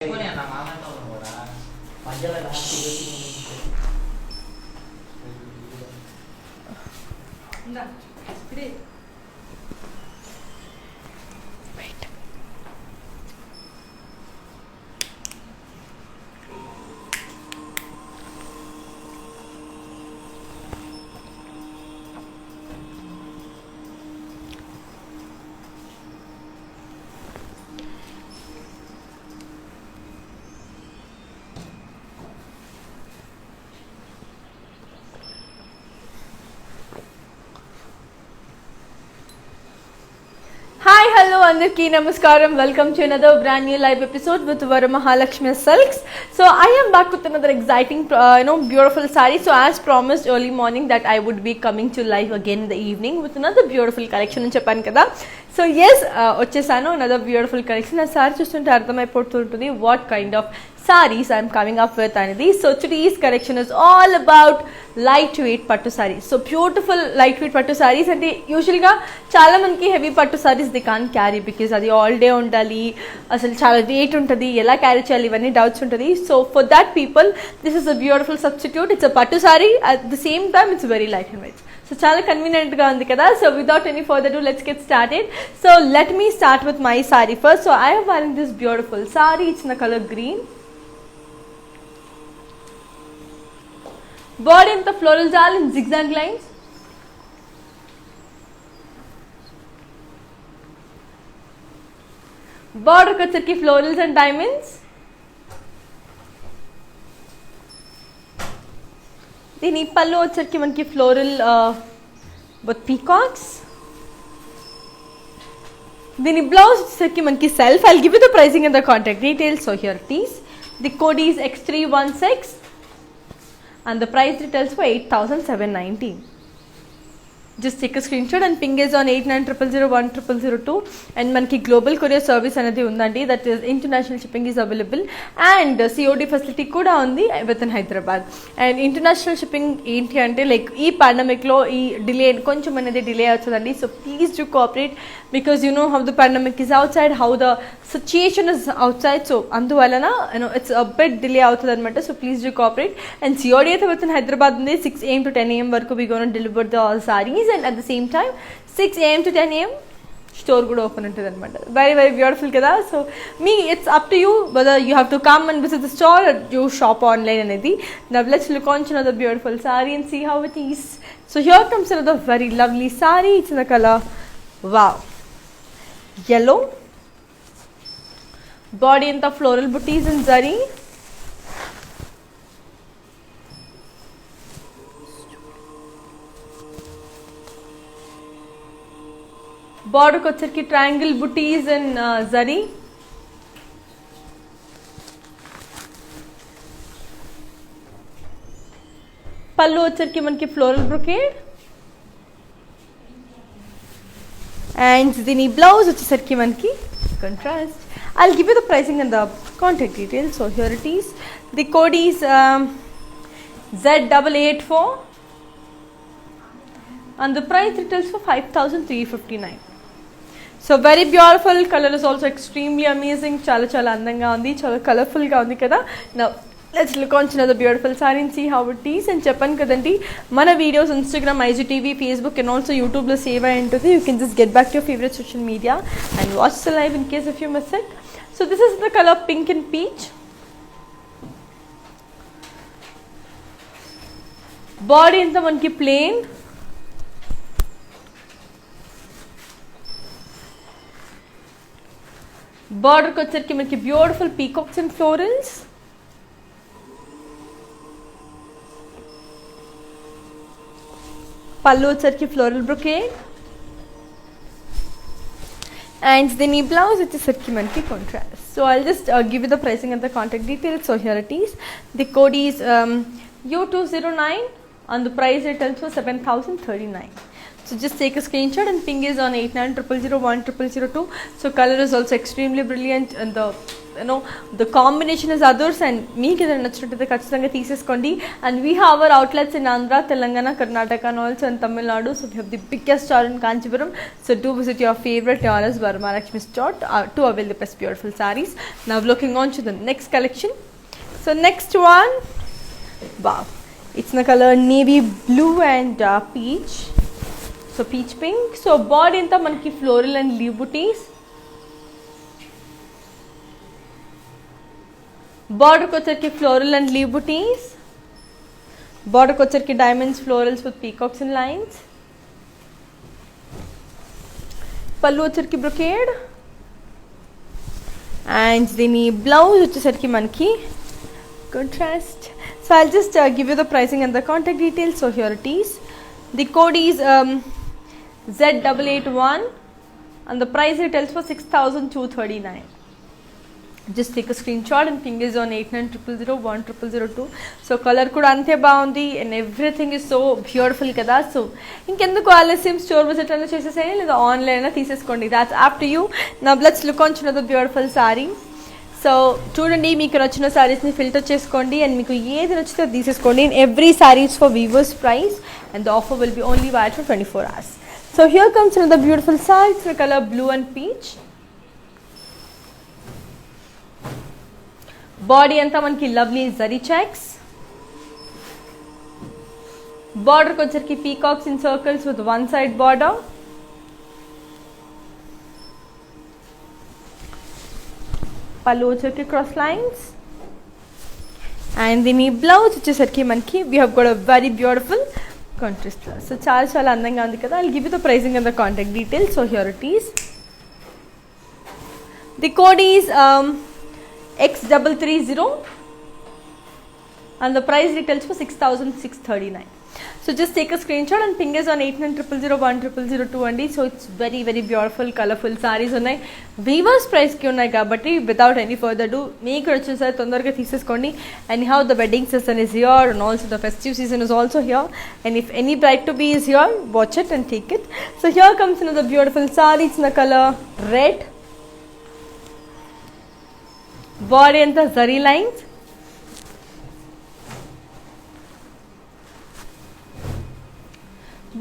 Hi, hello, Andarki, Namaskaram. Welcome to another brand new live episode with Varamahalakshmi Silks. So I am back with another exciting, beautiful saree. So as promised early morning that I would be coming to live again in the evening with another beautiful collection in Japan kada. So yes, vachesanu another beautiful collection. Aa saree chustunte ardhamayipotuntadi what kind of sarees I am coming up with anadi. So today's collection is all about lightweight pattu sarees. So beautiful lightweight pattu sarees and usually ga chaala manki heavy pattu sarees they can't carry because adi all day undali asalu chaala weight untadi ela carry cheyali ivanni doubts untadi. So for that people this is a beautiful substitute. It's a pattu saree at the same time it's very light and weight. So చాలా convenient గా ఉంది కదా. So without any further do let's get started. So let me start with my sorry first. So I have wearing this beautiful saree. It's in the color green. Body in the floral jal in zigzag lines. Border వచ్చరికి florals and diamonds. దీని పళ్ళు వచ్చరికి మనకి floral with peacocks. దీని blouse వచ్చరికి మనకి self. I'll give you the pricing and the contact details. So here it is. The code is X316 and the price details for 8,790. Just take a screenshot and ping us on 8900010002 and manki global courier service anadi undandi, that is international shipping is available and COD facility kuda undi within Hyderabad. And international shipping enti ante like ee pandemic lo ee delay koncham anedi delay avutadandi. So please do cooperate because you know how the pandemic is outside, how the situation is outside. So anduvalana it's a bit delay avutadi anamata. So please do cooperate and COD aithe within Hyderabad undi 6 am to 10 am varaku we going to deliver the sarees and at the same time 6 am to 10 am store kuda open untadi anamata. Very very beautiful kada. So me it's up to you whether you have to come and visit the store or you shop online anedi. Now let's look on to another beautiful saree and see how it is. So here comes another very lovely saree. It's in the color wow yellow. Body in the floral booties and zari. Border వచ్చరికి triangle booties and zari. పళ్ళు వచ్చరికి మనకి floral brocade and దీని blouse వచ్చేసరికి మనకి contrast. I'll give you the pricing and the contact details. So here it is. The code is Z884 and the price details for 5,359. So very beautiful. Color is also extremely amazing. Chala andanga undi, chala colorful ga undi kada. Now let's look on to another beautiful saree and see how it is. And చెప్పాను కదండి మన videos Instagram, IGTV, Facebook and also YouTube లో save అయి ఉంటుంది. You can just get back to your favorite social media and watch the live in case if you miss it. So this is the color pink and peach. Body ఇంత మనకి plain. Border వచ్చరికి మనకి beautiful peacocks and florals. పళ్ళు వచ్చరికి floral brocade and the knee blouse వచ్చేసరికి మనకి contrast. So I'll just give you the pricing and the contact details. So here it is. The code is U209 and the price details for 7,039. So just take a screenshot and ping is on 8900010002. So color is also extremely brilliant and the you know the combination is others and మీకు ఏదైనా నచ్చినట్టయితే ఖచ్చితంగా తీసేసుకోండి. And we have our outlets in Andhra, Telangana, Karnataka and also in Tamil Nadu. So we have the biggest store in Kanchipuram. So do visit your favorite Taurus Varamahalakshmi store to avail the best beautiful sarees. Now looking on to the next collection. So next one, wow, it's in the color navy blue and peach. So peach pink. So body anta manki floral and leaf booties. Border ko వచ్చరికి floral and leaf booties. Border ko వచ్చరికి diamonds, florals with peacocks and lines. Pallu వచ్చరికి brocade. And దీని blouse వచ్చేసరికి మనకి contrast. So I'll just give you the pricing and the contact details. So here it is. The code is Z881 and the price retails for 6,239. Just take a screenshot and ping is on 8900010002. So color kuda ante baagundi and everything is so beautiful kada. So inkenduku ఆలస్యం store visit ana chesesayandi లేదా online ana తీసేసుకోండి. That's up to you. Now let's look on to another beautiful saree. So చూడండి, మీకు నచ్చిన సారీస్ని filter చేసుకోండి and మీకు ఏది నచ్చితే తీసేసుకోండి. In every sarees for weavers price and the offer will be only valid for 24 hours. So here comes another beautiful saree. It's the colour blue and peach. Body అంతా మనకి లవ్లీ జరీ చెక్స్. బార్డర్కి వచ్చరికి peacocks in circles with one side border. Pallu వచ్చరికి cross lines and దీని blouse వచ్చేసరికి మనకి we have got a very beautiful contrast. So చాలా చాలా అందంగా ఉంది కదా. I'll give you the pricing and the contact details. So here it is. The code is X330 and the price retails for 6,639. So just take a screenshot and ping us on 8900010002 అండి. So it's very very beautiful colourful saris ఉన్నాయి. Weavers ప్రైస్కి ఉన్నాయి కాబట్టి without any further do మీకు వచ్చేసరి తొందరగా తీసేసుకోండి. And how the wedding season is here and also the festive season is also here. And if any bride to be is here, watch it and take it. So here comes in the beautiful sarees in the colour red. Body అంతా zari lines.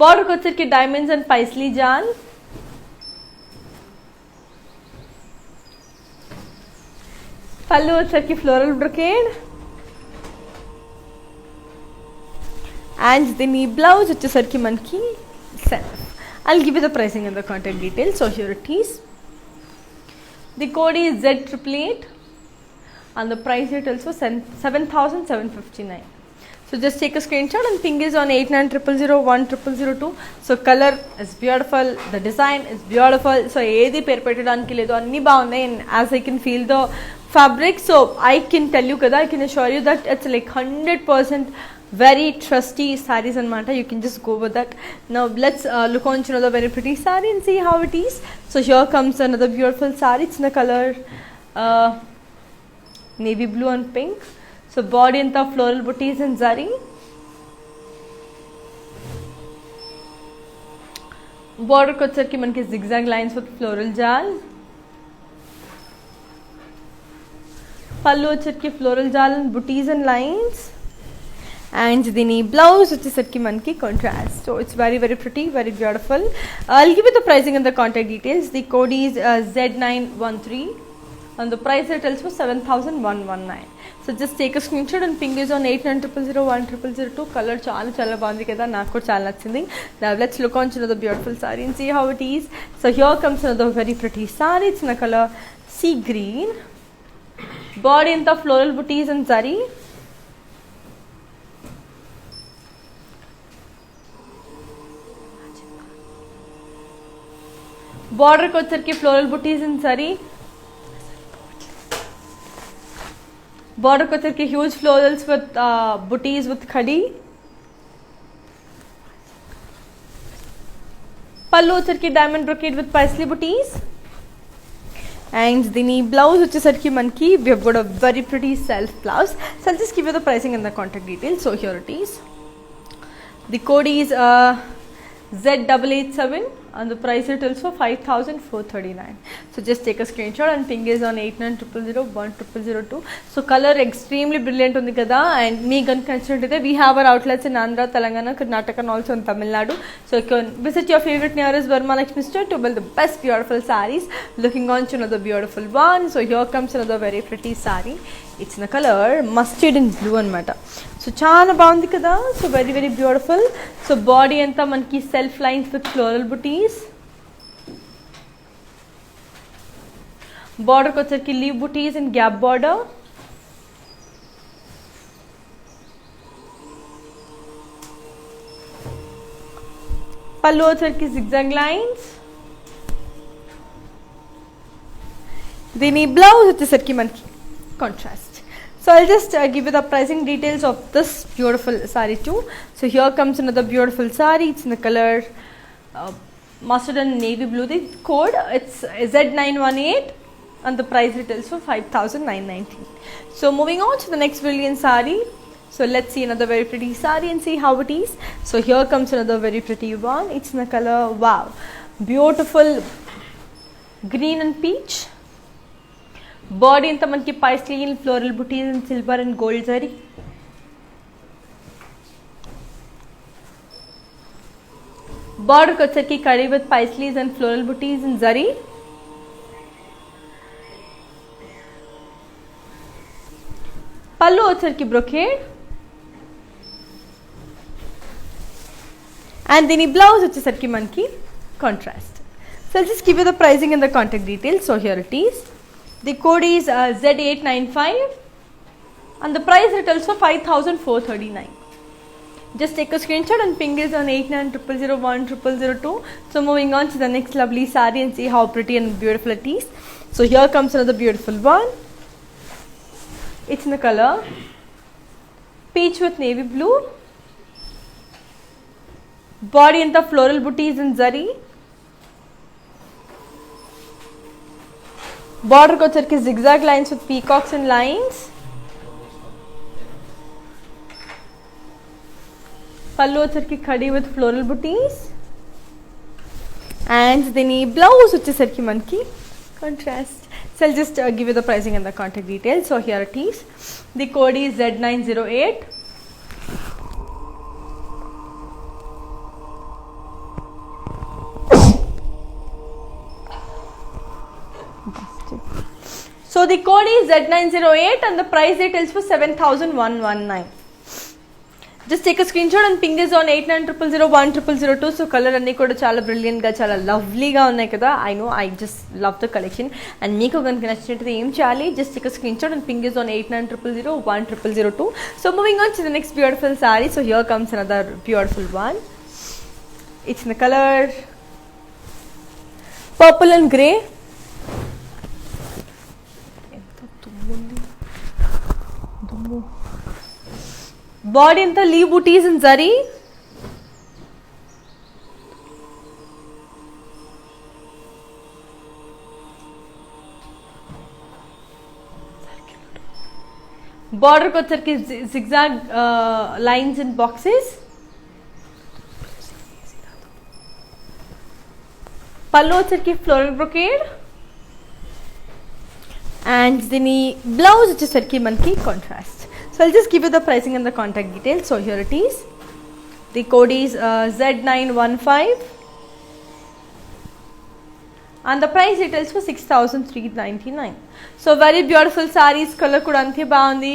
బార్డర్కి వచ్చరికి diamonds and Paisley జాన్. పళ్ళు వచ్చరికి floral brocade and దీని blouse వచ్చేసరికి మనకి self. I'll give you the pricing and the contact details. So here it is. The code is Z888 and the price retails for 7,759. So just take a screenshot and ping is on 8900010002. So color is beautiful, the design is beautiful. So ఏది పేరు పెట్టడానికి లేదు, అన్ని బాగున్నాయి. And as I can feel the fabric, so I can tell you kada, I can assure you that it's like 100% very trusty sarees anamata. You can just go with that. Now let's look on to another very pretty saree and see how it is. So here comes another beautiful saree. It's in the color navy blue and pink. So body anta floral booties and zari. Border ko వచ్చరికి మనకి zigzag lines with floral jal. పళ్ళు వచ్చరికి floral jal and booties and lines. And దీని blouse వచ్చేసరికి మనకి contrast. So it's very very pretty, very beautiful. I'll give you the pricing and the contact details. The code is Z913 and the price retails for 7,119. So just take a screenshot and ping us on 8900010002. Color చాలా చాలా బాగుంది కదా, నాకు కూడా చాలా నచ్చింది. Now let's look on to the beautiful saree and see how it is. So here comes another very pretty saree. It's in the color sea green. Body in the floral booties and zari. Border ko వచ్చరికి floral booties and zari. Border ko వచ్చరికి huge florals with booties with khadi. Pallu వచ్చరికి diamond brocade with paisley booties. And దీని blouse వచ్చేసరికి మనకి we have got a very pretty self blouse. So I'll just give you the pricing and the contact details. So here it is. The code is Z887 and the price retails for 5,439. So just take a screenshot and ping is on 8900010002. So color extremely brilliant undi kada, and me gan consider we have our outlets in Andhra, Telangana, Karnataka and also in Tamil Nadu. So you can visit your favorite nearest Varamahalakshmi store to build the best beautiful sarees. Looking on to another beautiful one. So here comes another very pretty saree. It's in the color mustard and blue anamata. So chaana baagundi kada. So very very beautiful. So body anta manki self lines with floral booties. Border kochaki leaf booties and gap border. Pallu వచ్చరికి zigzag lines. దీని blouse వచ్చేసరికి మనకి contrast. So I'll just give you the pricing details of this beautiful saree too. So here comes another beautiful saree. It's in the color mustard and navy blue. The code it's Z918 and the price retails for 5,919. So moving on to the next brilliant saree. So let's see another very pretty saree and see how it is. So here comes another very pretty one. It's in the color wow, beautiful green and peach. Body anta manki paisley floral booties in silver and gold zari. Border kochaki curry with paisleys and floral booties in zari. Pallu వచ్చరికి brocade. And then blouse వచ్చేసరికి మనకి contrast. So I'll just give you the pricing and the contact details. So here it is. The code is Z895 and the price retails for 5,439. Just take a screenshot and ping is on 8900010002. So moving on to the next lovely saree and see how pretty and beautiful it is. So here comes another beautiful one. It's in the color peach with navy blue. Body in the floral booties in zari. Border kocharki zigzag lines with peacocks and lines. Pallu వచ్చరికి khadi with floral booties. And then blouse వచ్చేసరికి మనకి contrast. So I'll just give you the pricing and the contact details. So here it is. The code is Z908. So the code is Z908 and the price details for 7,119. Just take a screenshot and ping is on 8900010002. So color anni kuda chala brilliant ga, chala lovely ga unnai kada. I know, I just love the collection. And meeku ganaka nachinattu em cheyali, just take a screenshot and ping is on 8900010002. So moving on to the next beautiful saree. So here comes another beautiful one. It's in the color purple and grey. Body in the leaf booties in zari. Border kocharki zigzag lines in boxes. Pallu వచ్చరికి floral brocade. And then blouse వచ్చేసరికి మనకి contrast. So I'll just give you the pricing and the contact details. So here it is. The code is Z915 and the price details for 6,399. So very beautiful sarees, color kuda ante baagundi,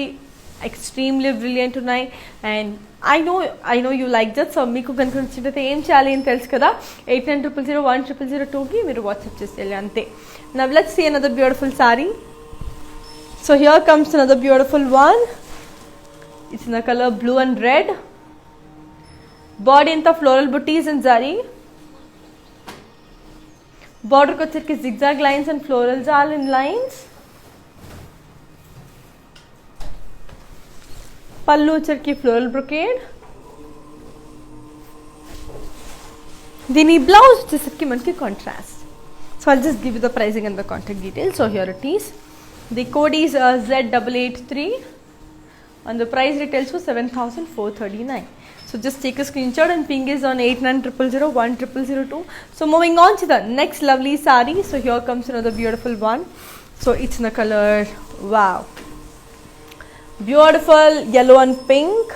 extremely brilliant unnai, and I know you like that. So meeku ganaka nachithe em cheyali ani telusu kada, 8900010002 ki meeru WhatsApp cheseyali ante. Now let's see another beautiful saree. So here comes another beautiful one. It's in the color blue and red. Body in the floral booties and zari. Border kocharki zigzag lines and florals all in lines. Pallu వచ్చరికి floral brocade. దీని blouse వచ్చేసరికి మనకి contrast. So I'll just give you the pricing and the contact details. So here it is. The code is Z883 and the price retails for 7,439. So So just take a screenshot and ping is on 8900010002. So moving on to the next lovely sari. So here comes another beautiful one. So it's in the color, wow, beautiful yellow and pink.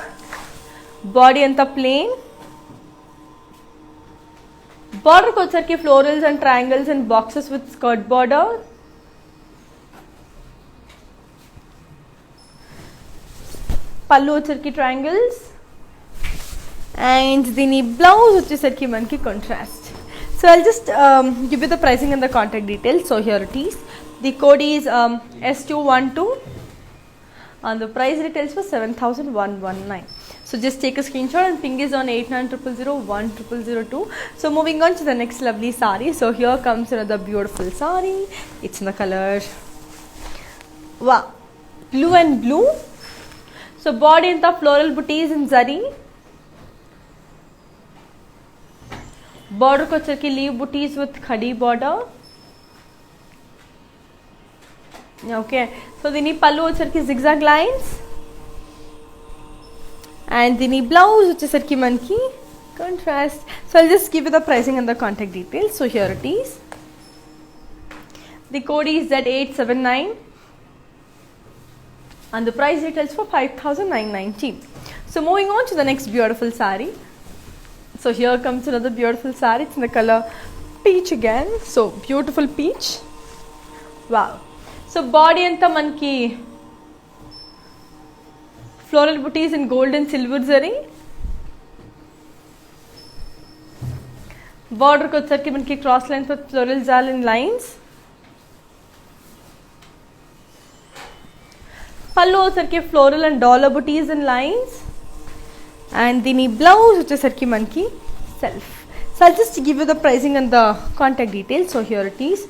Body anta plain. Border ko vachesariki florals and triangles and boxes with skirt border. Pallu vachesariki triangles. And the blouse vachesariki manki contrast. So I'll just give you the pricing and the contact details. So here it is. The code is S212 and the price retails for 7,119. So just take a screenshot and ping is on 8900010002. So moving on to the next lovely sari. So here comes another beautiful sari. It's in the color, wow, blue and blue. So body in the floral booties in zari. Border ko vachesariki leaf booties with khadi border. Okay, so the pallu vachesariki zigzag lines. And the blouse vachesariki manki contrast. So I'll just give you the pricing and the contact details. So here it is. The code is Z879 and the price retails for 5,990. So moving on to the next beautiful sari. So here comes another beautiful sari. It's in the color peach again. So beautiful peach. Wow. So body anta manki floral booties in gold and silver zari. Border ko vachesariki manki cross lines with floral zal in lines. Pallu vachesariki floral and dollar booties in lines. And the blouse vachesariki manki self. So I'll just give you the pricing and the contact details. So here it is.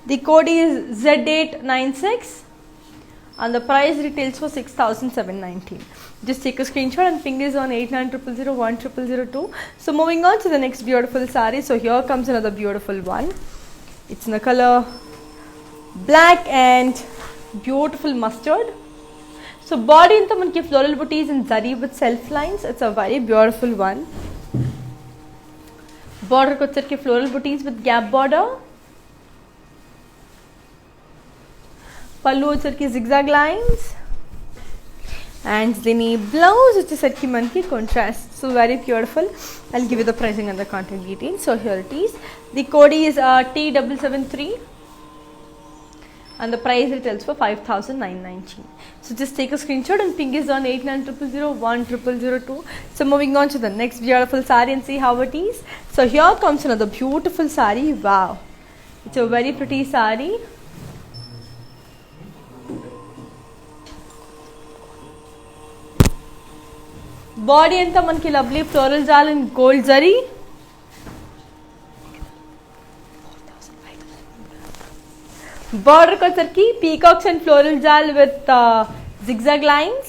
The code is Z896 and the price retails for 6,719. Just take a screenshot and ping is on 8900010002. So moving on to the next beautiful sari. So here comes another beautiful one. It's in the color black and beautiful mustard. So body anta manki floral booties in zari with self lines. It's a very beautiful one. Border ko vachesariki floral booties with gap border. Pallu vachesariki zigzag lines. And the blouse vachesariki manki contrast. So very beautiful. I'll give you the pricing and the contact details. So here it is. The code is T773 and the price retails for 5,919. So just take a screenshot and ping is on 8900010002. So moving on to the next beautiful sari and see how it is. So here comes another beautiful sari. Wow, it's a very pretty sari. Body anta manki lovely floral jal in gold zari. Border ko vachesariki peacocks and floral jal with zigzag lines.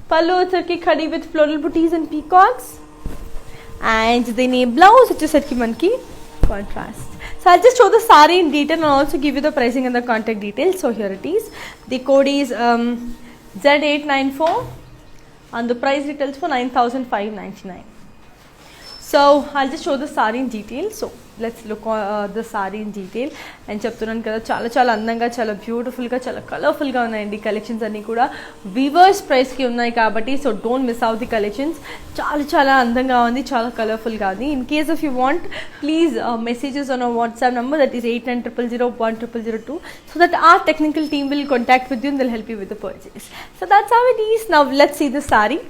Pallu vachesariki khadi with floral booties and peacocks. And the blouse vachesariki manki contrast. So I'll just show the sari in detail and also give you the pricing and the contact details. So here it is. The code is Z894 and the price retails for 9,599. So I'll just show the sari in detail. So let's look at the sari in detail. And చెప్తున్నాను కదా చాలా చాలా అందంగా చాలా beautiful గా చాలా colourful గా ఉన్నాయండి కలెక్షన్స్ అన్ని కూడా వీవర్స్ ప్రైస్ కి ఉన్నాయి కాబట్టి so don't miss out the collections చాలా చాలా అందంగా ఉంది చాలా కలర్ఫుల్ గా ఉంది in case if you want please messages on our WhatsApp number that is 8900010002 so that our technical team will contact with you and they'll help you with the purchase. So that's how it is. Now let's see the sari.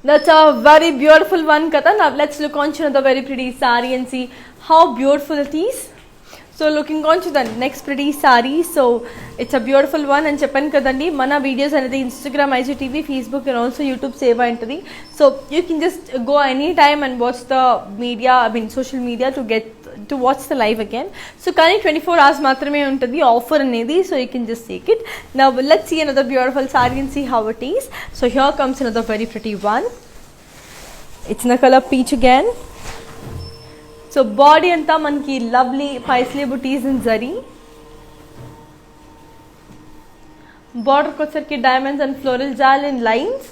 That's a very beautiful one, Kata. Now let's look on to another very pretty sari and see how beautiful it is. So looking on to the next pretty sari. So it's a beautiful one and Chappan Kadandi. Mana videos and the Instagram, IGTV, Facebook and also YouTube seva entity. So you can just go anytime and watch the media, social media to watch the live again. So currently 24 hours matrame untadi offer anedi, so you can just take it. Now let's see another beautiful sari and see how it is. So here comes another very pretty one. It's in the color peach again. So body anta manki lovely paisley booties in zari. Border kochar diamonds and floral jal in lines.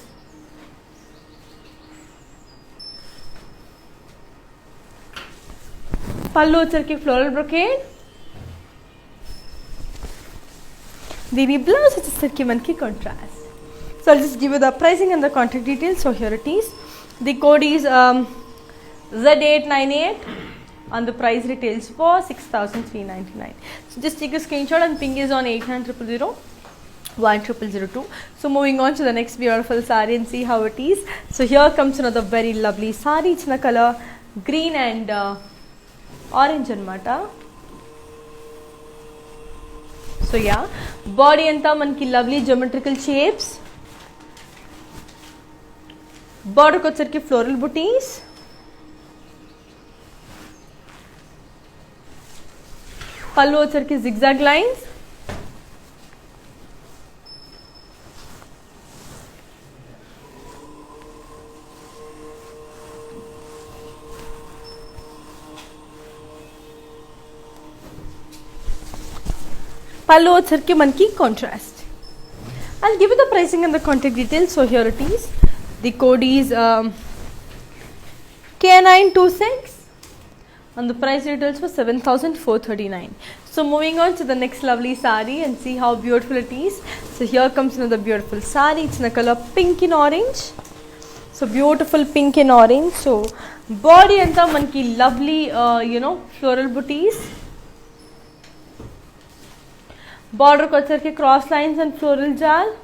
Pallu vachar floral brocade. Dini blouse vachar manki contrast. So I'll just give you the pricing and the contact details. So here it is. The code is Z898 and the price retails for 6,399. So just take a screenshot and ping is on 8900 1002. So moving on to the next beautiful sari and see how it is. So here comes another very lovely sari. It's in the color green and orange anamata. So yeah, body anta manki lovely geometrical shapes. Border kochar floral booties. Pallu vachar zigzag lines. Pallu vachar manki contrast. I'll give you the pricing and the contact details. So here it is. The code is K926 and the price retails for 7,439. So moving on to the next lovely sari and see how beautiful it is. So here comes another beautiful sari. It's in the color pink and orange. So beautiful pink and orange. So body anta manki lovely floral booties. Border kochar ke cross lines and floral jal.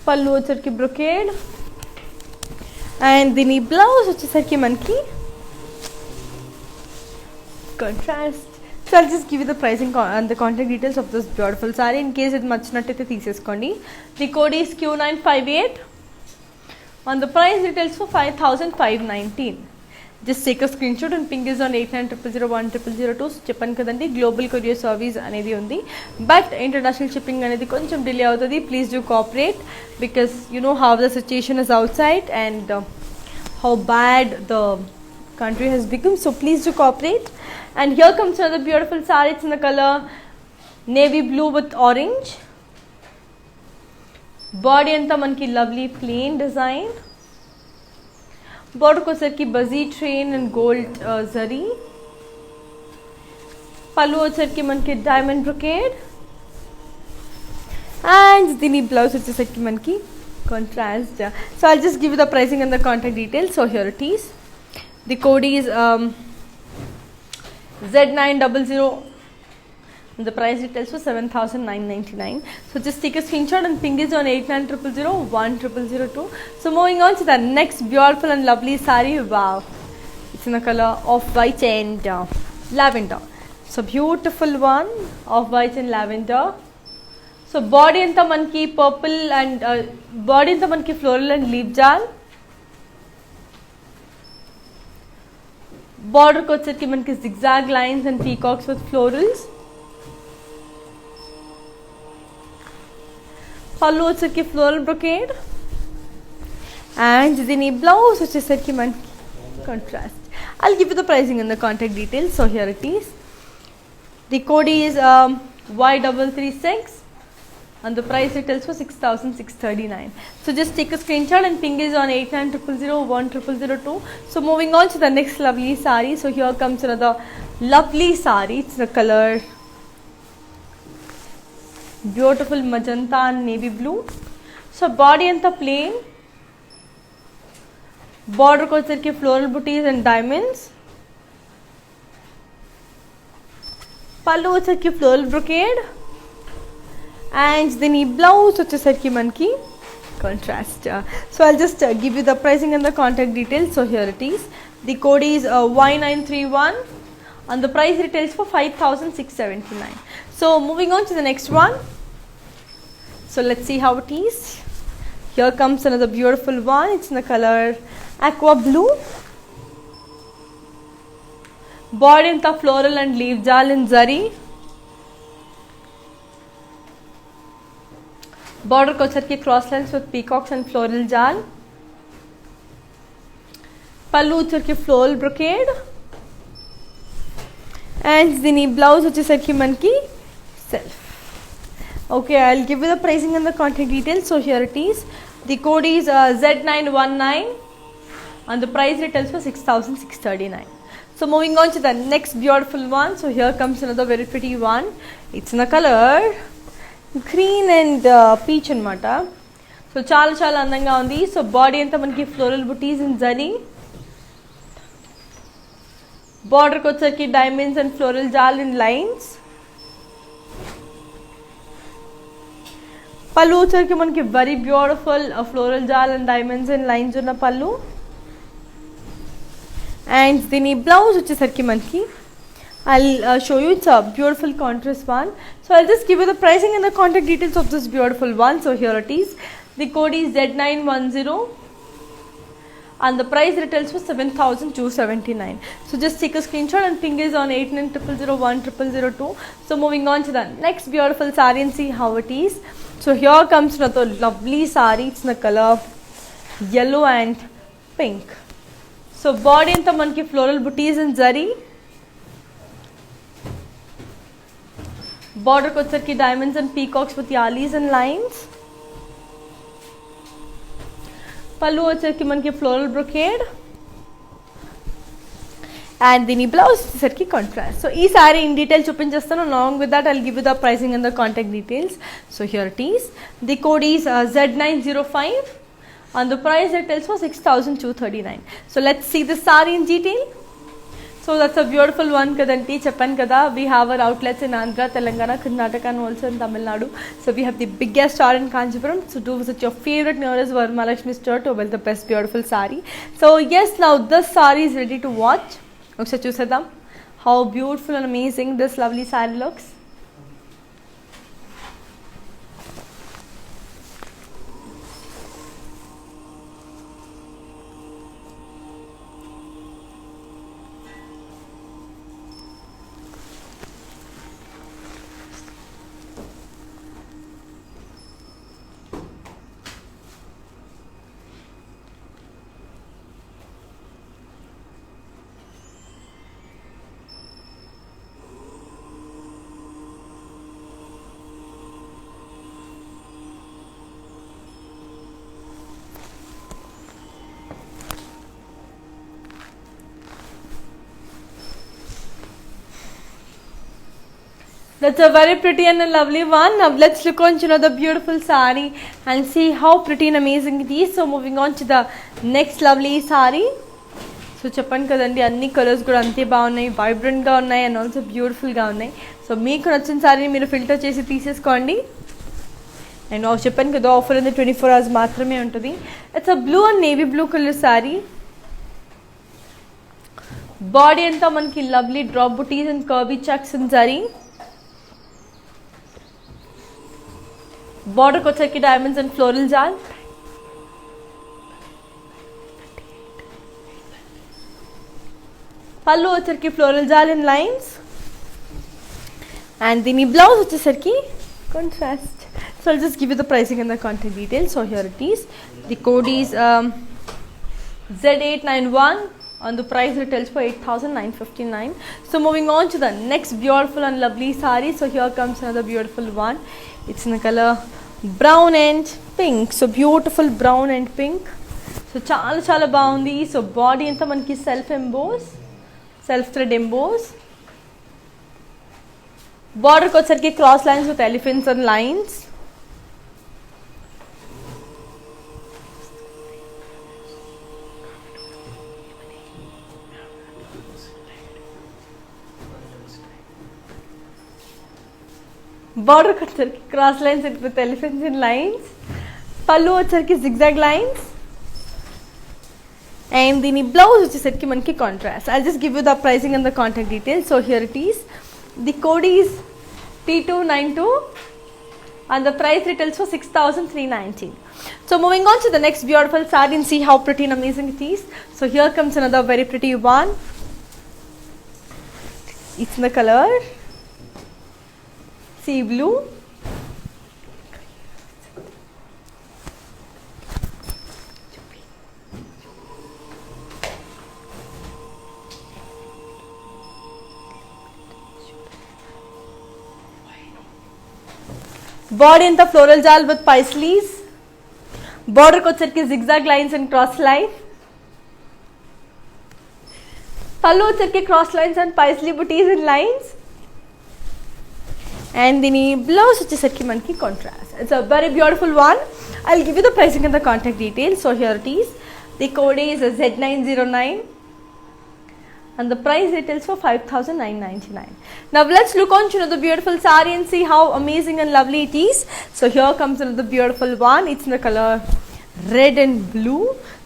Pallu vachar ki brocade and dini blouse vachesarki manki contrast. So I'll just give you the pricing and the contact details of this beautiful sari in case it nachinattayite teeseskondi. The code is Q958 and the price retails for 5,519. Just take a screenshot and ping is on 89001002. So చెప్పాను కదండి global courier service అనేది ఉంది, but international shipping అనేది కొంచెం delay అవుతుంది. Please do cooperate because you know how the situation is out side and how bad the country has become. So please do cooperate. And here comes another beautiful saree. It's in the color navy blue with orange. Body anta manki lovely plain design. Border kochar buzzy train and gold zari. Pallu vachar manki diamond brocade. And dini blouse vachesarki manki contrast. So I'll just give you the pricing and the contact details. So here it is. The code is Z900. The price retails for 7,999. So just take a screenshot and ping is on 89001002. So moving on to the next beautiful and lovely saree. Wow, it's in the color of white and lavender. So beautiful one of white and lavender. So body anta manki purple and body anta manki floral and leaf jal. Border kochar manki zigzag lines and peacocks with florals. Pallu vachesarki floral brocade and dini blouse vachesarki manki contrast. I'll give you the pricing and the contact details. So here it is. The code is Y336 and the price retails for 6,639. So just take a screenshot and ping is on 89001002. So moving on to the next lovely saree. So here comes another lovely saree. It's the color beautiful magenta and navy blue. So body anta plain. Border kochar ke floral booties and diamonds. Pallu vachar ki floral brocade and దీని blouse వచ్చేసరికి మనకి contrast. So I'll just give you the pricing and the contact details. So here it is. The code is Y931 and the price retails for 5,679. So moving on to the next one. So let's see how it is. Here comes another beautiful one. It's in the color aqua blue. Body in the floral and leaf jal in zari. Border को వచ్చరికి cross lines with peacocks and floral jal. పళ్ళు వచ్చరికి floral brocade. And దీని blouse వచ్చేసరికి మనకి self. Okay, I'll give you the pricing and the contact details. So here it is. The code is Z919 and the price retails for 6,639. So moving on to the next beautiful one. So here comes another very pretty one. It's in the color green and peach అనమాట. So చాలా చాలా అందంగా ఉంది. So body అంతా మనకి floral buttis in zari. బార్డర్కి వచ్చరికి diamonds and floral jaal in lines. Pallu వచ్చరికి మనకి very beautiful floral jaal and diamonds and lines ఉన్న పళ్ళు. అండ్ దీని బ్లౌజ్ వచ్చేసరికి మనకి I'll show you. It's a beautiful contrast one. So I'll just give you the pricing and the contact details of this beautiful one. So here it is. The code is Z910 and the price retails for 7,279. So just take a screenshot and ping is on 8900010002. So moving on to the next beautiful saree and see how it is. So here comes another lovely saree. It's in the color yellow and pink. So body anta manki floral booties in zari. Border को వచ్చరికి diamonds and peacocks with yalis and lines. పళ్ళు వచ్చరికి మనకి floral brocade. And దీని blouse వచ్చరికి contrast. So ఈ sari in detail చూపించేస్తాను. along with that I'll give you the pricing and the contact details. So here it is. The code is Z905 and the price retails for 6,239. So let's see the saree in detail. So that's a beautiful one kadanti. Cheppan kada. We have our outlets in Andhra, Telangana, Karnataka and also in Tamil Nadu. So we have the biggest store in Kanchipuram. So do visit your favorite nearest Varmalakshmi store to buy the best beautiful saree. So yes, now this saree is ready to watch. Oksa chusedam how beautiful and amazing this lovely saree looks. That's a very pretty and a lovely one. Now let's look on to another beautiful saree and see how pretty and amazing it is. So moving on to the next lovely saree. So చెప్పాను కదండి అన్ని colours కూడా అంతే బాగున్నాయి, వైబ్రెంట్గా ఉన్నాయి and also బ్యూటిఫుల్గా ఉన్నాయి. So మీకు నచ్చిన సారీని మీరు ఫిల్టర్ చేసి తీసేసుకోండి. అండ్ చెప్పాను కదా ఆఫర్ అనేది 24 hours మాత్రమే ఉంటుంది. It's a blue and navy blue colour sorry. Body అంతా మనకి lovely drop buttis and curvy checks and zari. Border को వచ్చరికి diamonds and floral jal. పళ్ళు వచ్చరికి floral jal in lines. And దీని బ్లౌజ్ వచ్చేసరికి contrast. So I'll just give you the pricing and the contact details. So here it is. The code is Z891 and the price retails for 8,959. So moving on to the next beautiful and lovely saree. So here comes another beautiful one. It's in the color brown and pink. So beautiful brown and pink. So చాలా చాలా బాగుంది. So body అంతా మనకి self thread emboss. బార్డర్కి వచ్చరికి cross lines with elephants and lines. Border వచ్చరికి cross lines with elephants in lines, pallu వచ్చరికి zigzag lines, and దీని బ్లౌజ్ వచ్చేసరికి మనకి contrast. I just give you the pricing and the contact details. So here it is. The code is T292 and the price retails for 6,319. So moving on to the next beautiful saree and see how pretty and amazing it is. So here comes another very pretty one. It's in the color sea blue. Body in the floral jal with paisleys. Border ko వచ్చరికి zigzag lines and cross line. Pallu వచ్చరికి cross lines and paisley booties in lines. And dini blouse వచ్చేసరికి మనకి contrast. It's a very beautiful one. I'll give you the pricing and the contact details. So here it is. The code is Z909. And the price retails for 5,999. Now let's look on to the beautiful saree and see how amazing and lovely it is. So here comes another beautiful one. It's in the color red and blue.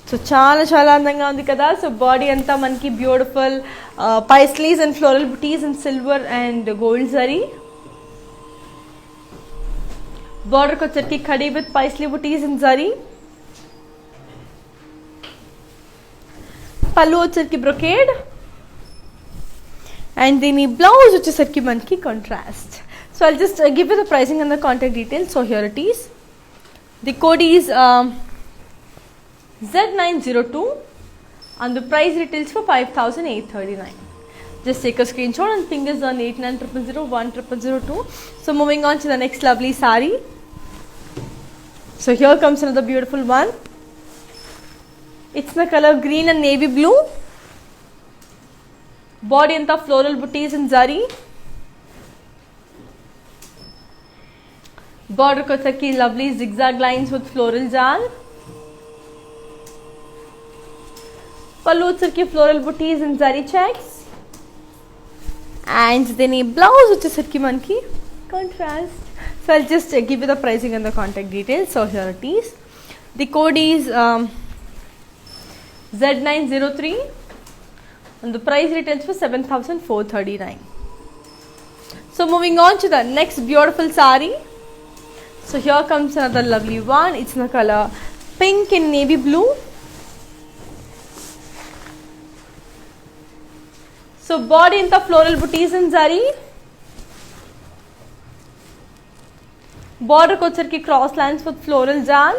So చాలా అందంగా ఉంది కదా. So body అంతా మనకి beautiful paisleys and floral booties in silver and gold zari. Border ko వచ్చరికి khadi with paisley booties in zari. Pallu వచ్చరికి brocade. And దీని blouse వచ్చేసరికి మనకి contrast. So I'll just give you the pricing and the contact details. So here it is. The code is Z902 and the price retails for 5,839. Just take a screenshot and ping us on 8900010002. So moving on to the next lovely saree. So here comes another beautiful one. It's the color green and navy blue. Body and the floral booties in zari. Border ko వచ్చరికి lovely zigzag lines with floral jal. Pallu వచ్చరికి floral booties in zari checks. And then blouse వచ్చరికి మనకి contrast. So I'll just give you the pricing and the contact details. So here it is. The code is Z903. And the price retails for 7,439. So moving on to the next beautiful saree. So here comes another lovely one. It's in the color pink and navy blue. So body in the floral booties in zari. Border ko వచ్చరికి cross lines with floral jal.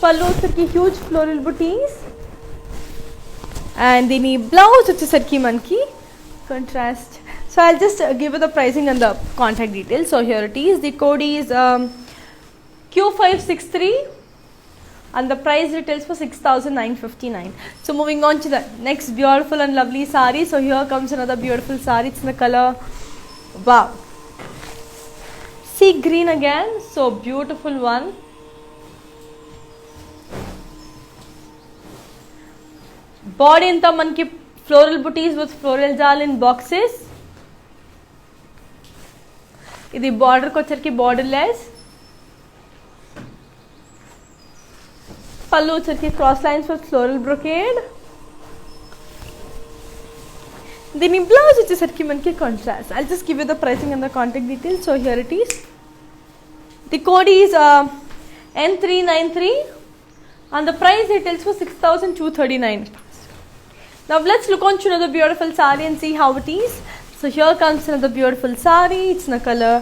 Pallu వచ్చరికి huge floral booties. And దీని blouse వచ్చేసరికి మనకి contrast. So I'll just give the pricing and the contact details. So here it is. The code is Q563 and the price retails for 6,959. So moving on to the next beautiful and lovely saree. So here comes another beautiful saree. It's in the color, wow, sea green again. So beautiful one. Body అంతా మనకి floral booties with floral jal in boxes. ఇది border కి వచ్చరికి borderless. పళ్ళు వచ్చరికి cross lines with floral brocade. దీని blouse వచ్చేసరికి మనకి contrast. I'll just give you the pricing and the contact details. So here it is. The code is N393 and the price retails for 6,239. Now let's look on to another beautiful saree and see how it is. So here comes another beautiful saree. It's in the color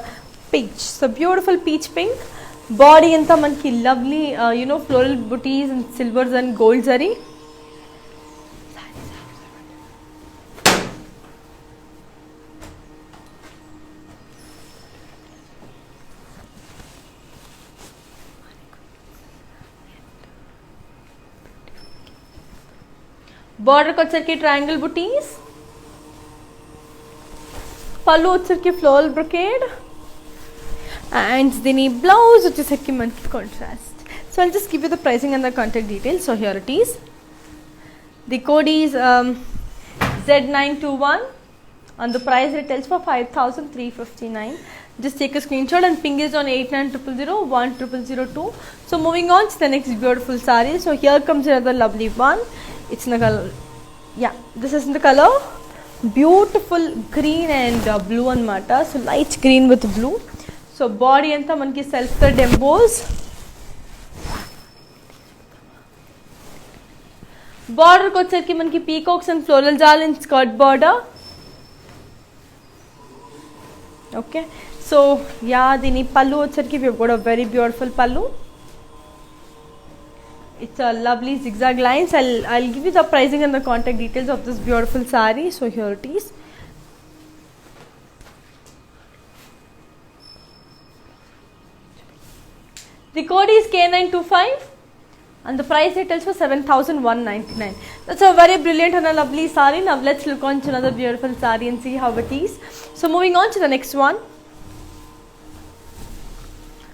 peach. So beautiful peach pink. Body anta manki lovely floral booties and silvers and gold zari. Border ko వచ్చరికి triangle booties. Pallu వచ్చరికి floral brocade. And దీని blouse వచ్చేసరికి మనకి contrast. So I'll just give you the pricing and the contact details. So here it is. The code is Z921 and the price retails for 5,359. Just take a screenshot and ping is on 8900010002. So moving on to the next beautiful saree. So here comes another lovely one. It's in the color, yeah, this is in the color beautiful green and blue anamata. So light green with blue. So body anta manki self thread emboss. Border ko వచ్చేసరికి మనకి peacocks and floral jal in skirt border. Okay, so yeah, dini pallu వచ్చేసరికి we've got a very beautiful pallu. It's a lovely zigzag lines. I'll give you the pricing and the contact details of this beautiful saree. So here it is. The code is K925 and the price retails for 7,199. That's a very brilliant and a lovely saree. Now let's look on to another beautiful saree and see how it is. So moving on to the next one.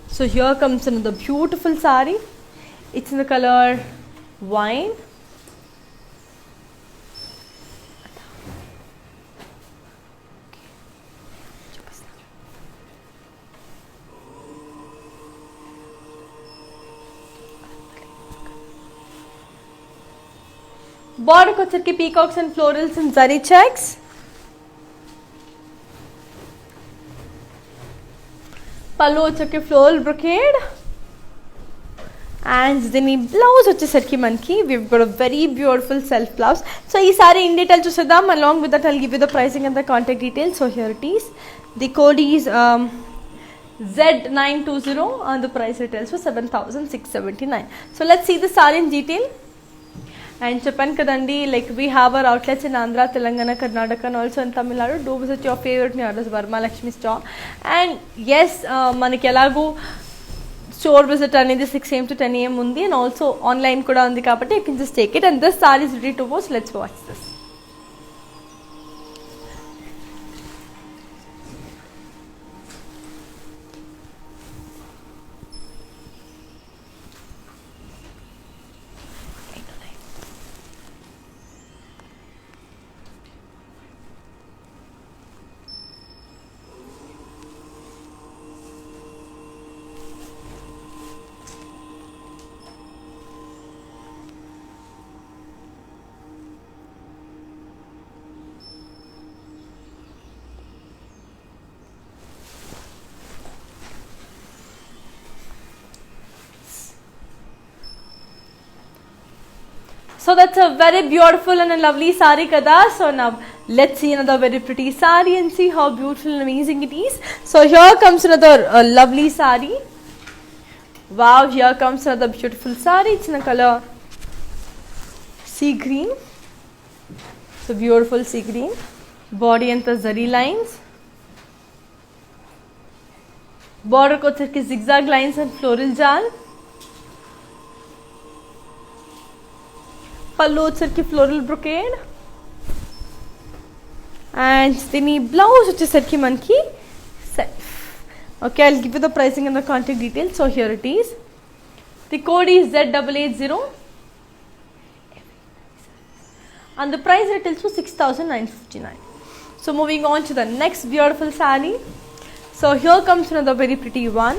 So here comes another beautiful saree. It's in the color wine. Border ko వచ్చేసరికి peacocks and florals and zari checks. Pallu వచ్చేసరికి floral brocade. And then blouse వచ్చేసరికి మనకి we've got a very beautiful self blouse. So ఈ saree in detail చూసేద్దాం. Along with that I'll give you the pricing and the contact details. So here it is. The code is Z920 and the price retails for 7,679. So let's see the saree in detail. And చెప్పాను కదండి, like we have our outlets in Andhra, Telangana, Karnataka and also in Tamil Nadu. Do visit your favorite nearest Varma Lakshmi store. And yes, మనకి ఎలాగో store visit అనేది 6 AM to 10 AM ఉంది, and also online కూడా ఉంది కాబట్టి you can just take it. And this saree is ready to watch. Let's watch this. So that's a very beautiful and a lovely saree kada. So now let's see another very pretty saree and see how beautiful and amazing it is. So here comes another lovely saree. Wow, here comes another beautiful saree. It's in a color sea green. So beautiful sea green. Body and the zari lines. Border ko వచ్చేసరికి zigzag lines and floral jal. Pallu వచ్చేసరికి floral brocade. And దీని blouse వచ్చేసరికి మనకి self. Okay, I'll give you the pricing and the contact details. So here it is. The code is Z880 and the price retails for 6,959. So moving on to the next beautiful saree. So here comes another very pretty one.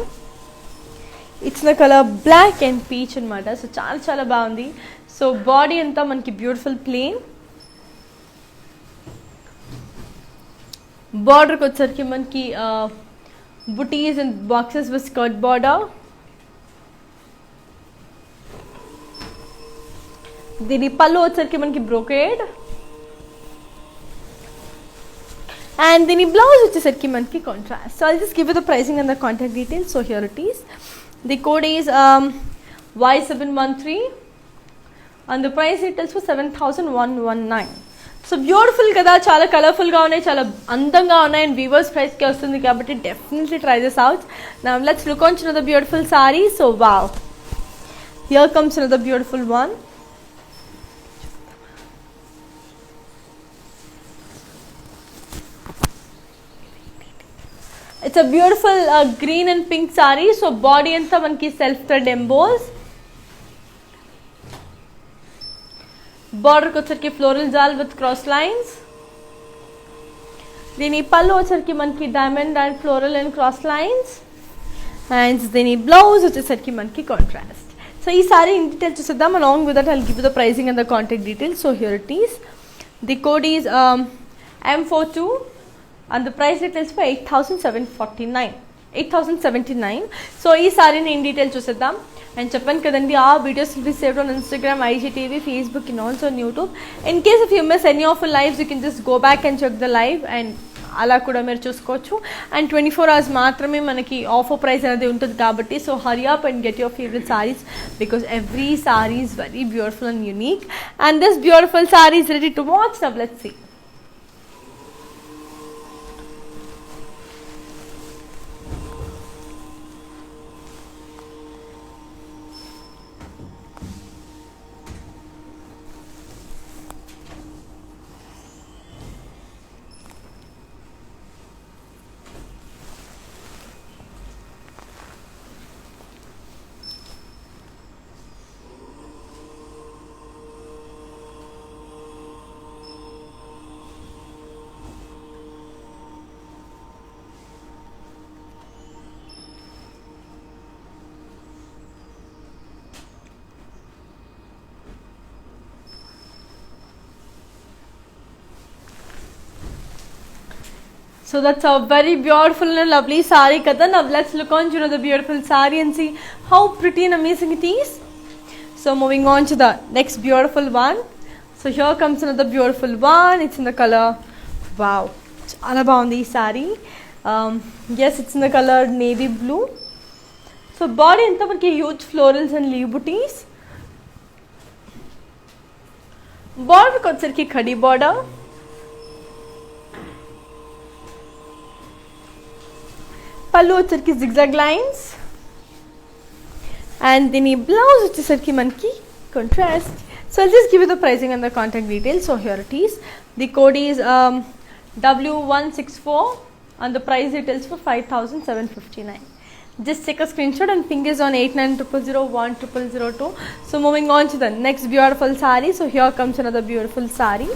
It's in the color black and peach anamata. So చాలా బాగుంది. So body anta manki beautiful plain. Border ko వచ్చేసరికి మనకి booties and boxes with skirt border. దీని పళ్ళు వచ్చేసరికి మనకి brocade. And దీని blouse వచ్చేసరికి మనకి contrast. So I'll just give you the pricing and the contact details. So here it is. The code is Y713 and the price retails for 7,119. So beautiful kada, చాలా colourful గా ఉన్నాయి, చాలా అందంగా ఉన్నాయి, and viewers price కి వస్తుంది కాబట్టి definitely try this out. Now let's look on to another beautiful saree. So wow, here comes another beautiful one. It's a beautiful green and pink saree. So body anta manki self thread emboss. Border ko వచ్చేసరికి floral jal with cross lines. దీని పళ్ళు వచ్చరికి మనకి diamond and floral and cross lines and దీని blouse వచ్చేసరికి మనకి contrast. So ఈ sari in detail చూసేద్దాం. Along with that I'll give the pricing and the contact details. So here it is. The code is M42 and the price details for 8,749. 8,079. So ఈ సారీని in detail చూసేద్దాం. And చెప్పాను కదండి, ఆ videos will be saved on Instagram, IGTV, Facebook and also on YouTube. In case if you miss any of the lives, you can just go back and check the live and అలా కూడా మీరు చూసుకోవచ్చు. And 24 hours మాత్రమే మనకి offer price అనేది ఉంటుంది కాబట్టి so hurry up and get your favourite sarees because every saree is very beautiful and unique. And this beautiful saree is ready to watch. Now let's see. So that's a very beautiful and lovely saree kada. Now let's look on to the beautiful saree and see how pretty and amazing it is. So moving on to the next beautiful one. So here comes another beautiful one. It's in the color, wow, chala baagundi saree. Yes, it's in the color navy blue. So body anta manaki huge florals and leaf booties. Border kochesariki khadi border. పళ్ళు వచ్చరికి zigzag lines and దీని blouse వచ్చేసరికి మనకి contrast. So I'll just give you the pricing and the contact details. So here it is. The code is W164 and the price details for 5,759. Just take a screenshot and ping is on 8900010002. So moving on to the next beautiful saree. So here comes another beautiful saree.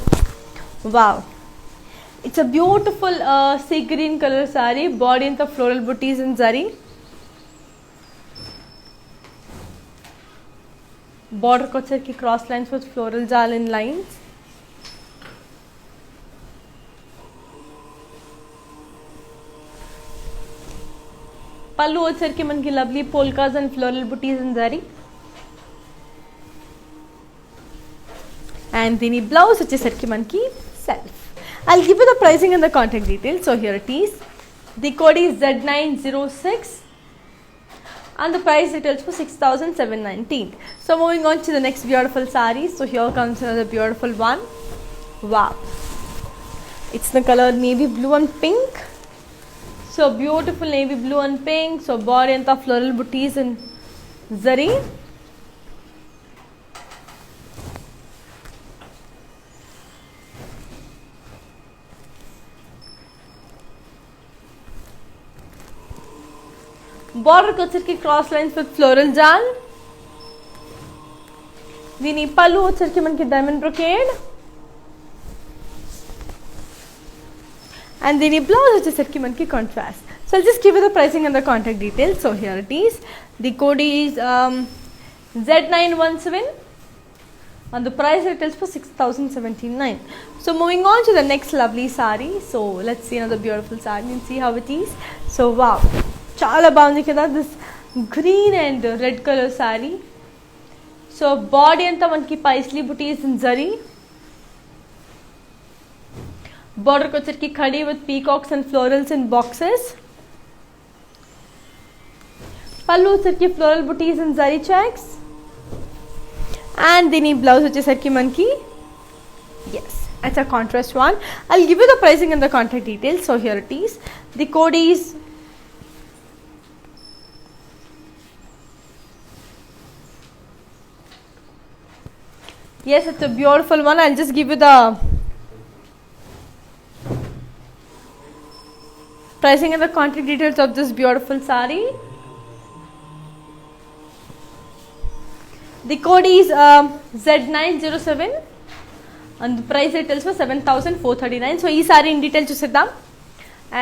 Wow. It's a beautiful sea green color saree. Body in the floral booties in zari. Border kochesariki cross lines with floral jal in lines. Pallu వచ్చరికి మనకి lovely polkas and floral booties in zari. And దీని blouse వచ్చేసరికి మనకి self. I'll give you the pricing and the contact details. So here it is. The code is Z906 and the price details for 6,719. So moving on to the next beautiful saree. So here comes another beautiful one. Wow. It's the color navy blue and pink. So beautiful navy blue and pink. So body and the floral booties in zari. Border వచ్చరికి cross lines with floral జాల్. దీని పళ్ళు వచ్చరికి మనకి diamond brocade and దీని blouse వచ్చేసరికి మనకి contrast. So I'll just give you the pricing and the contact details. So here it is. The code is Z917 and the price details for 6,079. So moving on to the next lovely saree. So let's see another beautiful saree and see how it is. So wow. చాలా బాగుంది కదా this green and red colour sari. So body అంతా మనకి Paisley buttis in zari. బార్డర్కి వచ్చరికి khadi with peacocks and florals in boxes. పళ్ళు వచ్చరికి floral buttis in zari checks and దీని బ్లౌజ్ వచ్చేసరికి మనకి yes it's a contrast one. I'll give you the pricing and the contact details. So here it is. The code is yes, it's a beautiful one. I'll just give you the pricing and the contact details of this beautiful saree. The code is Z907 and the price details for 7,439. So ee saree in detail చూసేద్దాం.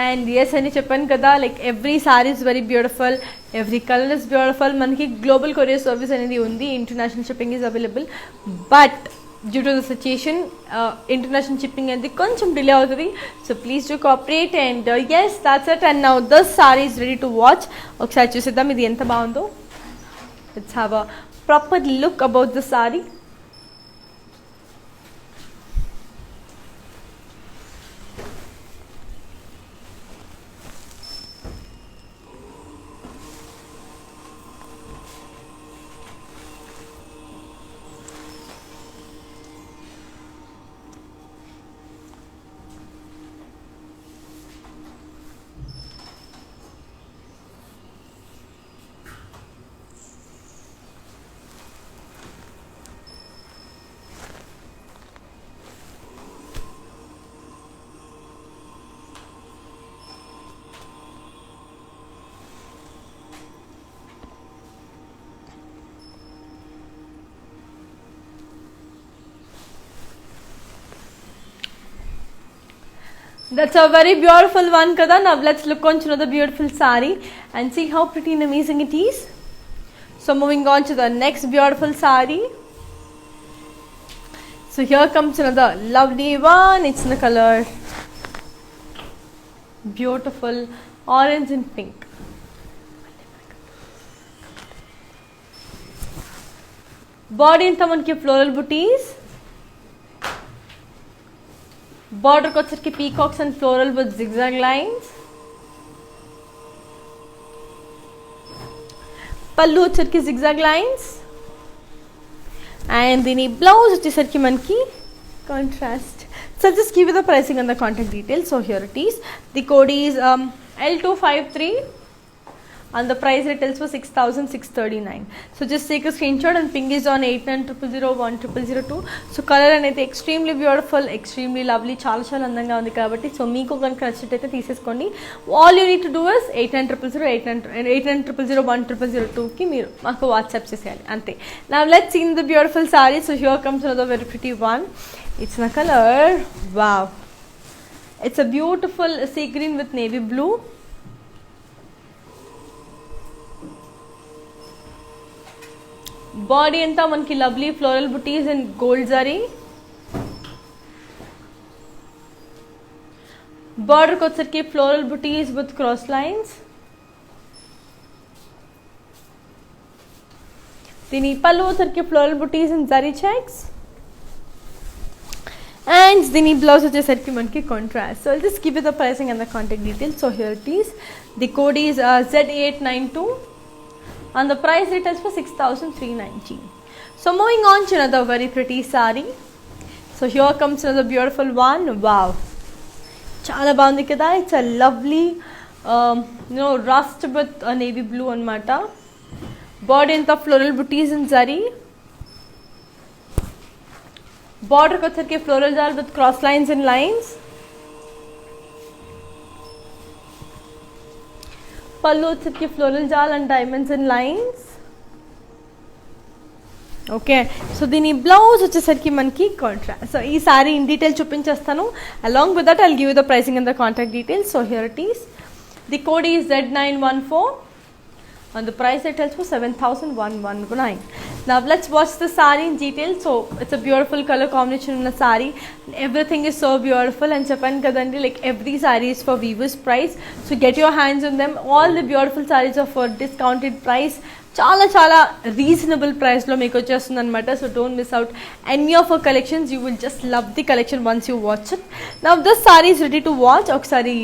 And yes అని చెప్పాను కదా, like every saree is very beautiful, every colour is beautiful. మనకి global courier service అనేది ఉంది, international shipping is available. But due to the situation international shipping అనేది కొంచెం delay అవుతుంది. So please do cooperate. And yes that's it. And now this saree is ready to watch. ఒకసారి చూసేద్దాం ఇది ఎంత బాగుందో. Let's have a proper look about the saree. That's a very beautiful one kada. Now let's look on to another beautiful saree and see how pretty and amazing it is. So moving on to the next beautiful saree. So here comes another lovely one. It's in the color beautiful orange and pink. Body anta manki floral booties. Border వచ్చరికి peacocks and floral with zigzag lines. పళ్ళు వచ్చరికి zigzag lines. And దీని blouse వచ్చేసరికి మనకి contrast. So I'll just give you the pricing and the contact details. So here it is. The code is L253 and the price retails for 6,639. So just take a screenshot and ping is on 8900010002. So color అనేది extremely beautiful, extremely lovely, చాలా చాలా అందంగా ఉంది కాబట్టి so మీకు కనుక నచ్చినట్టయితే తీసేసుకోండి. All you need to do is 8900010002కి మీరు మాకు వాట్సాప్ చేసేయాలి అంతే. Now let's see the beautiful saree. So here comes another very pretty one. It's in a color, wow, it's a beautiful sea green with navy blue. Body అంతా మనకి lovely floral buttis and gold zari. బార్డర్కి వచ్చరికి floral buttis with cross lines. దీని పళ్ళు వచ్చరికి floral buttis and zari checks. And దీని blouse వచ్చేసరికి మనకి contrast. So I'll just give you the pricing and the contact details. So here it is. The code is Z892 and the price retails for 6,319. So moving on to another very pretty saree. So here comes another beautiful one. Wow, chala baagundi kada. It's a lovely rust with a navy blue anamata. Body anta floral booties and zari. Border ko వచ్చరికి floral jal with cross lines and lines. పళ్ళు వచ్చరికి floral jaal and diamonds and lines. Okay, so దీని blouse వచ్చేసరికి మనకి contrast. So ఈ sari in detail చూపించేస్తాను. Along with that I'll give you the pricing and the contact details. So here it is. The code is Z914 and the price it tells for 7,119. Now let's watch the saree in detail. So it's a beautiful color combination in the saree. Everything is so beautiful and chappan kadandi, like every saree is for weavers price. So get your hands on them. All the beautiful sarees are for discounted price. చాలా చాలా reasonable ప్రైస్లో మీకు వచ్చేస్తుంది అనమాట. So don't miss out any of our collections. You will just love the collection once you watch it. Now this sorry is ready to watch. ఒకసారి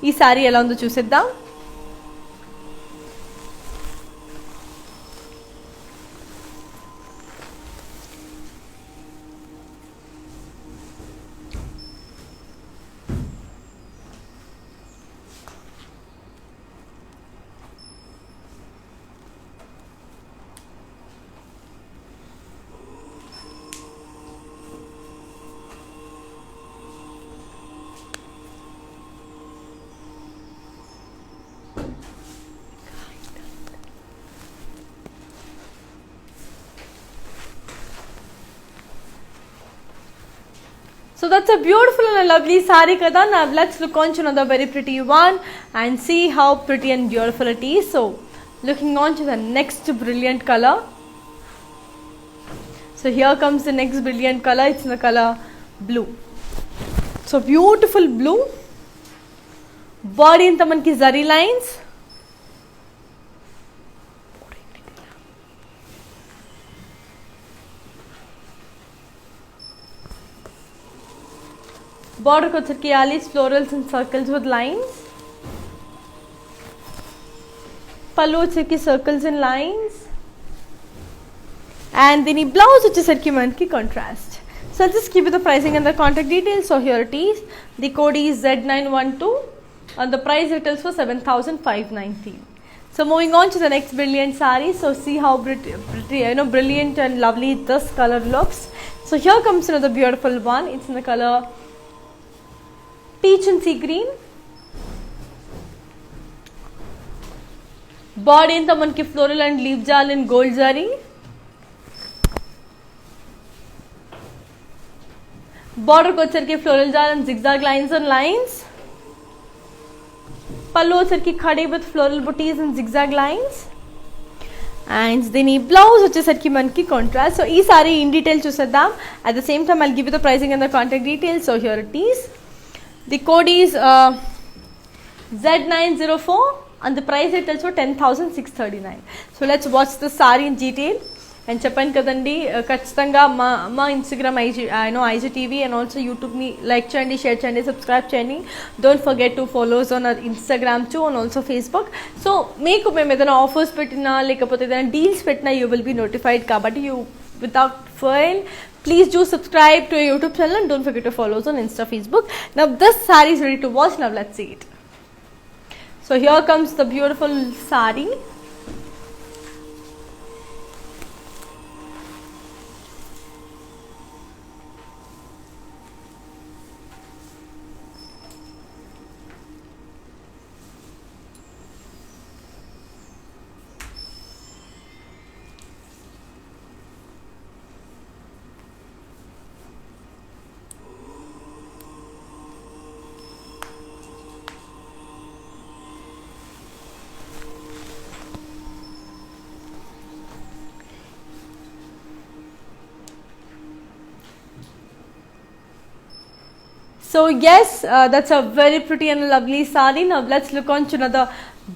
ఈ sorry ఎలా ఉందో చూసేద్దాం. So that's a beautiful and a lovely sari kada. Now let's look on to another very pretty one and see how pretty and beautiful it is. So looking on to the next brilliant color. So here comes the next brilliant color. It's in the color blue. So beautiful blue. Body in manki zari lines. Border ko circularis, florals and circles with lines. Pallu cirki circles and lines. And then blouse which is manki contrast. So I'll just give you the pricing and the contact details. So here it is. The code is Z912 and the price retails for 7,519. So moving on to the next brilliant sari. So see how brilliant and lovely this color looks. So here comes another beautiful one. It's in the color peach and sea green. Body in manki floral and leaf jal in gold zari. Border ko charki floral jal and zigzag lines and lines. Pallu charki khadi with floral booties and zigzag lines. And then blouse which is manki contrast. So ee sari in detail chusedam. At the same time I'll give you the pricing and the contact details. So here it is. The code is Z904 and the price retails for 10,639. So let's watch the sari in detail. And చెప్పాను కదండి ఖచ్చితంగా మా Instagram IGTV and also YouTube ని like చేయండి, share చేయండి, subscribe చేయండి. Don't forget to follows on hour Instagram to and also Facebook. So మీకు మేము ఏదైనా ఆఫర్స్ పెట్టినా లేకపోతే ఏదైనా డీల్స్ పెట్టినా యూ విల్ బి నోటిఫైడ్. కాబట్టి you without fail please do subscribe to our YouTube channel and don't forget to follow us on Insta, Facebook. Now this saree is ready to wash. Now let's see it. So here comes the beautiful saree. So yes, that's a very pretty and lovely sari. Now let's look on to another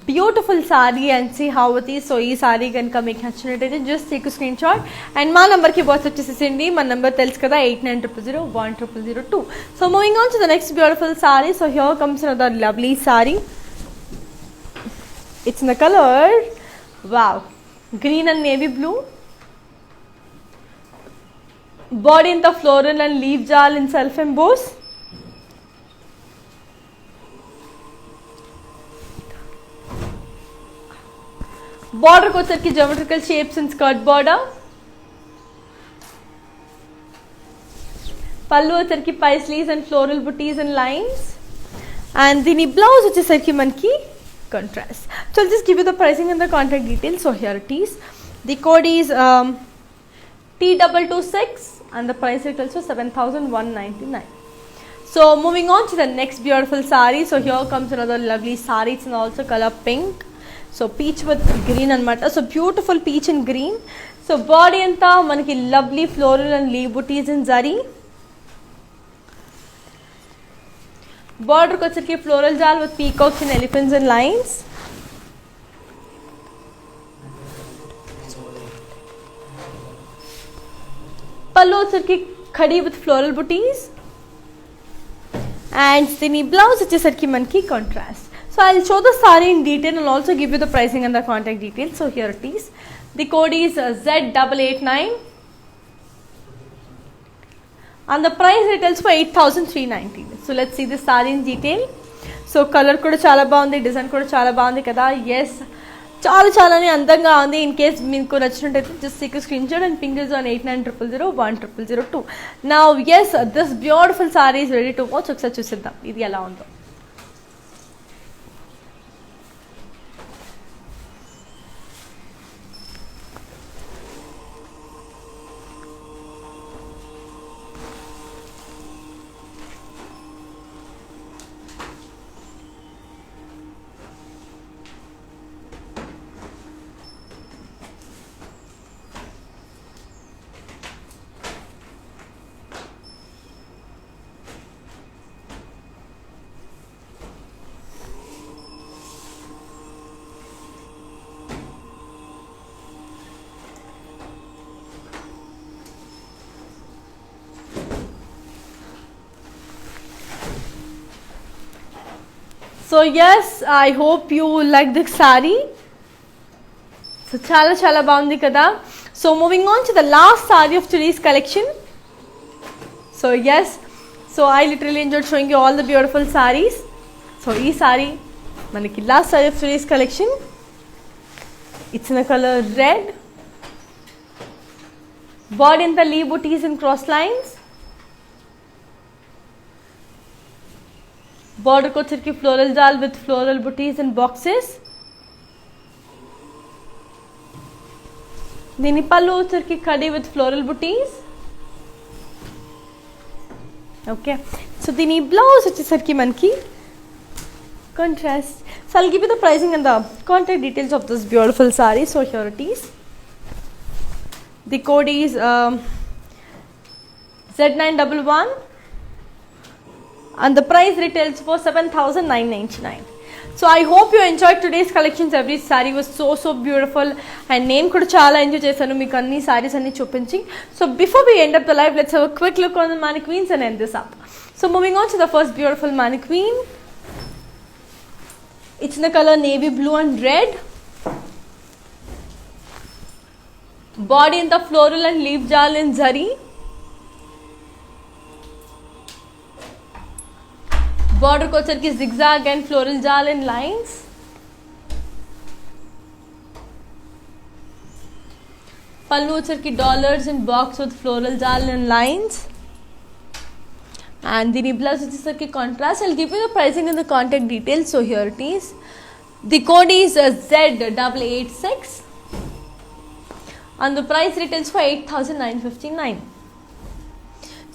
beautiful sari and see how it is. So ee sari ganka meeku nachinatayite just take a screenshot and ma number ki WhatsApp chesesindi. Ma number telusu kada 8900010002. So moving on to the next beautiful sari. So here comes another lovely sari. It's in the color wow, green and navy blue. Body in the floral and leaf jal in self emboss. Border ko ki geometrical shapes in skirt border. Pallu ki paisleys and floral booties and lines. And the blouse which is manki contrast. So I'll just give you the pricing and the contact details. So here it is. The code is T226 and the price is also 7,199. So moving on to the next beautiful sari. So here comes another lovely sari. It's also color pink. So peach with green and matter. So beautiful peach and green. So body anta manaki lovely floral and leaf booties in zari. Border ko charki floral jal with peacocks and elephants and lines. Pallu charki khadi with floral booties. And then blouse which is manki contrast. So I'll show the sari in detail and also give you the pricing and the contact details. So here it is. The code is Z889 and the price retails for 8,390. So let's see the sari in detail. So color kuda chala baagundi, design kuda chala baagundi kada. Yes, chala ni andanga undi. In case meeku nachinatayite just take a screenshot and ping us on 8900010002. Now yes, this beautiful sari is ready to watch. Oksaరి chuseddam idi ela undo. So yes I hope you like this saree. So చాలా చాలా బాగుంది కదా. So moving on to the last saree of today's collection. So yes, so I literally enjoyed showing you all the beautiful sarees. So ఈ saree మనకి last saree of today's collection. It's in the colour red. Body అంతా leaf butis and cross lines. Border को వచ్చరికి floral జాల్ with floral buttis and boxes. దీని పళ్ళు వచ్చరికి కడి with floral buttis. Okay, so దీని బ్లౌజ్ వచ్చేసరికి మనకి contrast. So I'll give you the pricing and the contact details of this beautiful saree. So here it is. The code is Z911 and the price retails for 7,999. So I hope you enjoyed today's collections. Every saree was so beautiful and నేను కూడా చాలా enjoy చేశాను మీకు అన్ని సారీస్ అన్ని చూపించి. So before we end up the live, let's have a quick look on the mannequins and end this up. So moving on to the first beautiful mannequin. It's in the color navy blue and red. Body in the floral and leaf jal in zari. Border को వచ్చరికి zigzag and floral jal in lines. pallu వచ్చరికి dollars in box with floral jal in lines. And the blouse వచ్చరికి contrast. I'll give you the pricing and the contact details. So here it is. The code is Z886 and the price retails for 8,959.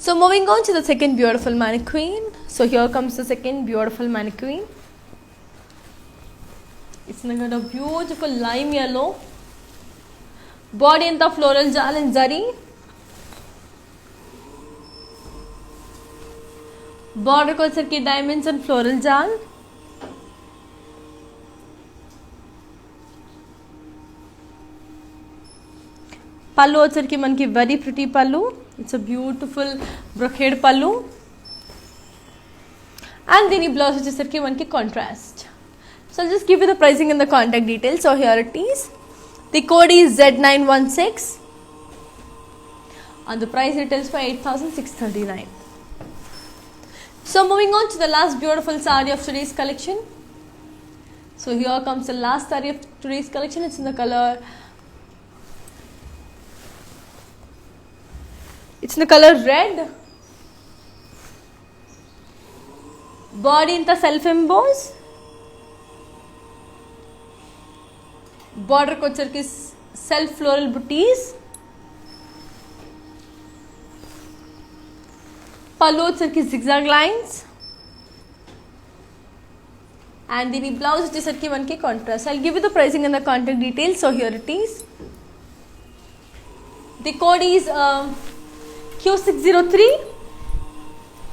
So moving on to the second beautiful mannequin. So here comes the second beautiful mannequin. It's in a beautiful lime yellow. Body in the floral jal and zari. Border को వచ్చరికి diamonds and floral jal. పళ్ళు వచ్చరికి మనకి very pretty పళ్ళు. It's a beautiful brocade pallu. And దీని blouse వచ్చేసరికి మనకి contrast. So I'll just give you the pricing and the contact details. So here it is. The code is Z916 and the price retails for 8,639. So moving on to the last beautiful saree of today's collection. So here comes the last saree of today's collection. It's in the color red. Body in the self emboss. Border को వచ్చరికి self floral booties. pallu వచ్చరికి zigzag lines. And the blouse వచ్చేసరికి మనకి contrast. I'll give you the pricing and the contact details. So here it is. The code is Q603